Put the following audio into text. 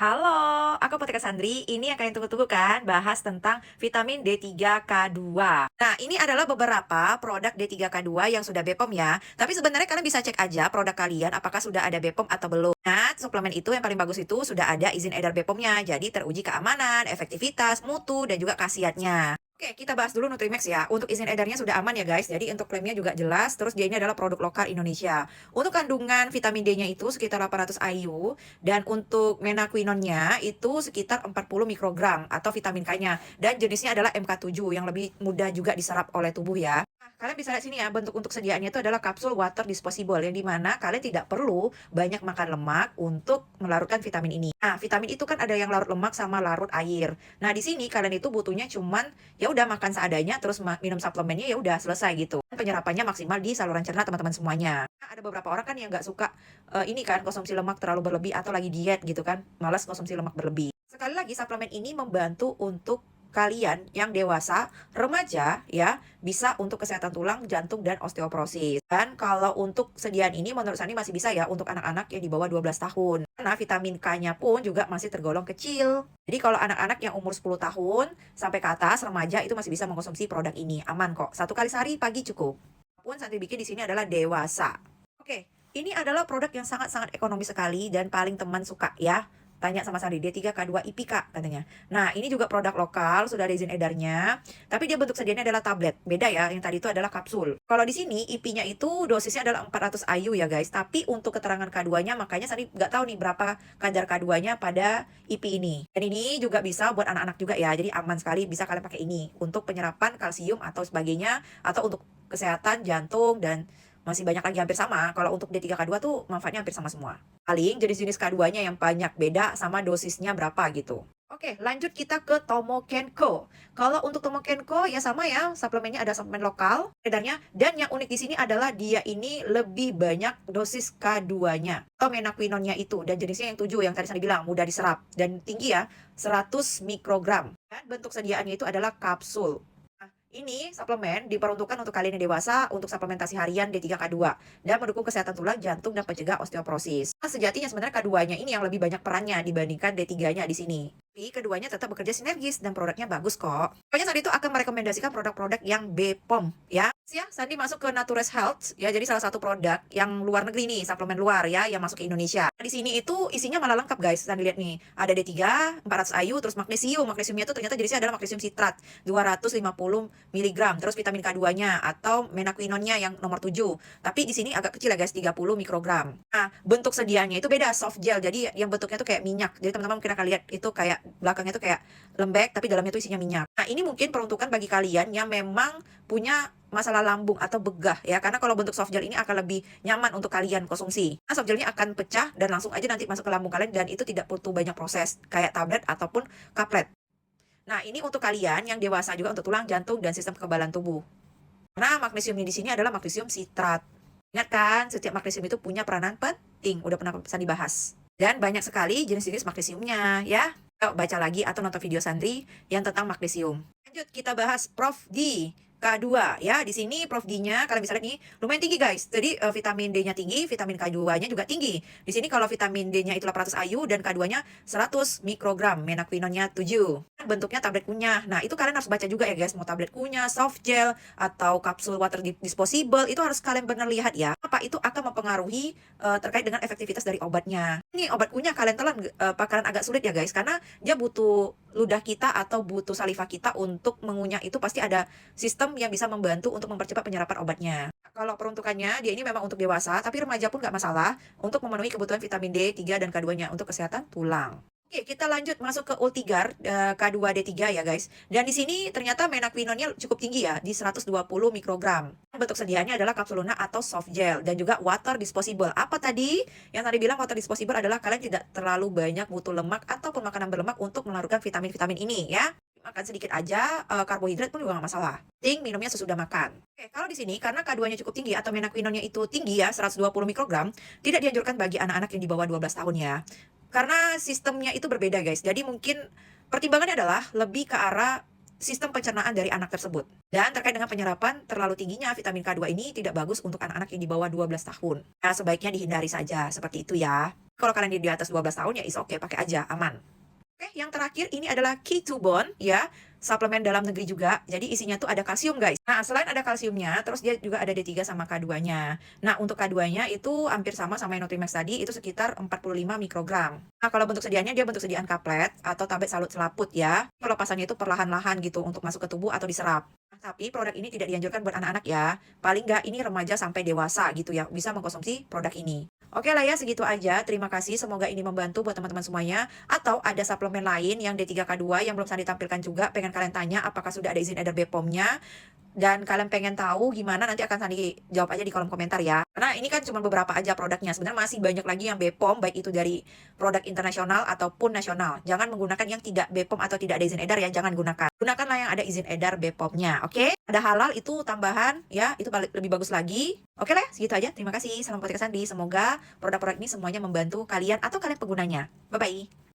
Halo, aku Putri Sandri. Ini yang kalian tunggu-tunggu kan, bahas tentang vitamin D3K2. Nah, ini adalah beberapa produk D3K2 yang sudah BPOM ya. Tapi sebenarnya kalian bisa cek aja produk kalian apakah sudah ada BPOM atau belum. Nah, suplemen itu yang paling bagus itu sudah ada izin edar BPOM-nya. Jadi teruji keamanan, efektivitas, mutu, dan juga khasiatnya. Oke, kita bahas dulu Nutrimax ya. Untuk izin edarnya sudah aman ya guys. Jadi untuk klaimnya juga jelas. Terus dia ini adalah produk lokal Indonesia. Untuk kandungan vitamin D-nya itu sekitar 800 IU. Dan untuk menaquinonnya itu sekitar 40 mikrogram atau vitamin K-nya. Dan jenisnya adalah MK7 yang lebih mudah juga diserap oleh tubuh ya. Nah, kalian bisa lihat sini ya, bentuk untuk sediaannya itu adalah kapsul water disposable yang dimana kalian tidak perlu banyak makan lemak untuk melarutkan vitamin ini. Nah, vitamin itu kan ada yang larut lemak sama larut air. Nah, di sini kalian itu butuhnya cuman ya udah makan seadanya terus minum suplemennya ya udah selesai gitu. Penyerapannya maksimal di saluran cerna teman-teman semuanya. Nah, ada beberapa orang kan yang nggak suka ini kan konsumsi lemak terlalu berlebih atau lagi diet gitu kan, malas konsumsi lemak berlebih. Sekali lagi suplemen ini membantu untuk kalian yang dewasa, remaja ya, bisa untuk kesehatan tulang, jantung, dan osteoporosis. Dan kalau untuk sediaan ini menurut Sani masih bisa ya untuk anak-anak yang di bawah 12 tahun. Karena vitamin K-nya pun juga masih tergolong kecil. Jadi kalau anak-anak yang umur 10 tahun sampai ke atas, remaja itu masih bisa mengkonsumsi produk ini. Aman kok. Satu kali sehari pagi cukup. Pun Santi bikin di sini adalah dewasa. Oke, ini adalah produk yang sangat-sangat ekonomis sekali dan paling teman suka ya. Tanya sama Sandi, D3K2 IPK katanya. Nah, ini juga produk lokal, sudah ada izin edarnya. Tapi dia bentuk sedianya adalah tablet. Beda ya, yang tadi itu adalah kapsul. Kalau di sini IP-nya itu dosisnya adalah 400 IU ya guys. Tapi untuk keterangan K2-nya, makanya Sandi nggak tahu nih berapa kadar K2-nya pada IP ini. Dan ini juga bisa buat anak-anak juga ya. Jadi aman sekali bisa kalian pakai ini. Untuk penyerapan kalsium atau sebagainya. Atau untuk kesehatan jantung dan masih banyak lagi hampir sama. Kalau untuk D3K2 tuh manfaatnya hampir sama semua. Paling jenis-jenis K2-nya yang banyak beda sama dosisnya berapa gitu. Oke, lanjut kita ke Tomo Kenko. Kalau untuk Tomo Kenko ya sama ya, suplemennya ada suplemen lokal edarnya. Dan yang unik di sini adalah dia ini lebih banyak dosis K2-nya. Atau menaquinonnya itu. Dan jenisnya yang 7 yang tadi saya bilang, mudah diserap. Dan tinggi ya, 100 mikrogram. Dan bentuk sediaannya itu adalah kapsul. Ini suplemen diperuntukkan untuk kalian yang dewasa untuk suplementasi harian D3K2 dan mendukung kesehatan tulang, jantung, dan pencegah osteoporosis. Nah, sejatinya sebenarnya K2-nya ini yang lebih banyak perannya dibandingkan D3-nya di sini. Tapi keduanya tetap bekerja sinergis dan produknya bagus kok. Pokoknya Sandi itu akan merekomendasikan produk-produk yang BPOM ya. Ya, Sandi masuk ke Natures Health ya, jadi salah satu produk yang luar negeri nih, suplemen luar ya, yang masuk ke Indonesia. Nah, di sini itu isinya malah lengkap guys. Sandi lihat nih, ada D3, 400 IU, terus magnesium. Magnesiumnya itu ternyata jenisnya adalah magnesium sitrat, 250 miligram. Terus vitamin K2-nya atau menaquinonnya yang nomor 7. Tapi di sini agak kecil ya guys, 30 mikrogram. Nah, bentuk sediaannya itu beda, soft gel. Jadi yang bentuknya itu kayak minyak. Jadi teman-teman mungkin akan lihat itu kayak belakangnya itu kayak lembek, tapi dalamnya itu isinya minyak. Nah, ini mungkin peruntukan bagi kalian yang memang punya masalah lambung atau begah ya, karena kalau bentuk soft gel ini akan lebih nyaman untuk kalian konsumsi. Nah, soft gelnya akan pecah dan langsung aja nanti masuk ke lambung kalian dan itu tidak butuh banyak proses kayak tablet ataupun kaplet. Nah, ini untuk kalian yang dewasa juga untuk tulang, jantung, dan sistem kekebalan tubuh. Karena magnesium di sini adalah magnesium sitrat. Ingat kan, setiap magnesium itu punya peranan penting. Udah pernah bisa dibahas. Dan banyak sekali jenis-jenis magnesiumnya ya. Yuk baca lagi atau nonton video Sandri yang tentang magnesium. Lanjut kita bahas Prof D. K2 ya. Di sini Prof D-nya kalian bisa lihat nih lumayan tinggi guys. Jadi vitamin D-nya tinggi, vitamin K2-nya juga tinggi. Di sini kalau vitamin D-nya itu 800 IU dan K2-nya 100 mikrogram, menaquinonnya 7. Bentuknya tablet kunyah. Nah, itu kalian harus baca juga ya guys, mau tablet kunyah, soft gel atau kapsul water disposable, itu harus kalian benar lihat ya. Apa itu akan mempengaruhi terkait dengan efektivitas dari obatnya. Ini obat kunyah kalian telan bakalan agak sulit ya guys karena dia butuh ludah kita atau butuh saliva kita untuk mengunyah, itu pasti ada sistem yang bisa membantu untuk mempercepat penyerapan obatnya. Kalau peruntukannya, dia ini memang untuk dewasa, tapi remaja pun nggak masalah untuk memenuhi kebutuhan vitamin D3 dan K2-nya untuk kesehatan tulang. Oke, kita lanjut masuk ke Ultigar K2D3 ya guys. Dan di sini ternyata menaquinonnya cukup tinggi ya, di 120 mikrogram. Bentuk sediaannya adalah kapsul lunak atau soft gel dan juga water disposable. Apa tadi? Yang tadi bilang water disposable adalah kalian tidak terlalu banyak butuh lemak ataupun makanan berlemak untuk melarutkan vitamin-vitamin ini ya. Makan sedikit aja, karbohidrat pun juga nggak masalah. Penting minumnya sesudah makan. Oke, kalau di sini karena K2-nya cukup tinggi atau menaquinonnya itu tinggi ya, 120 mikrogram, tidak dianjurkan bagi anak-anak yang di bawah 12 tahun ya. Karena sistemnya itu berbeda guys. Jadi mungkin pertimbangannya adalah lebih ke arah sistem pencernaan dari anak tersebut. Dan terkait dengan penyerapan, terlalu tingginya vitamin K2 ini tidak bagus untuk anak-anak yang di bawah 12 tahun. Nah, sebaiknya dihindari saja, seperti itu ya. Kalau kalian di atas 12 tahun ya is oke, pakai aja, aman. Oke, yang terakhir ini adalah K2 Bone ya, suplemen dalam negeri juga. Jadi isinya tuh ada kalsium guys. Nah, selain ada kalsiumnya, terus dia juga ada D3 sama K2-nya. Nah, untuk K2-nya itu hampir sama Nutrimax tadi, itu sekitar 45 mikrogram. Nah, kalau bentuk sediaannya dia bentuk sediaan kaplet atau tablet salut selaput ya. Pelepasannya itu perlahan-lahan gitu untuk masuk ke tubuh atau diserap. Nah, tapi produk ini tidak dianjurkan buat anak-anak ya. Paling nggak ini remaja sampai dewasa gitu ya, bisa mengkonsumsi produk ini. Oke lah ya, segitu aja. Terima kasih. Semoga ini membantu buat teman-teman semuanya. Atau ada suplemen lain yang D3K2 yang belum Sandi tampilkan juga, pengen kalian tanya apakah sudah ada izin edar BPOM-nya. Dan kalian pengen tahu gimana, nanti akan Sandi jawab aja di kolom komentar ya. Karena ini kan cuma beberapa aja produknya. Sebenarnya masih banyak lagi yang BPOM, baik itu dari produk internasional ataupun nasional. Jangan menggunakan yang tidak BPOM atau tidak ada izin edar ya, jangan gunakan. Gunakanlah yang ada izin edar BPOM-nya, oke? Ada halal itu tambahan ya, itu lebih bagus lagi. Oke lah, segitu aja. Terima kasih. Salam Potika Sandi. Semoga produk-produk ini semuanya membantu kalian atau kalian penggunanya. Bye-bye.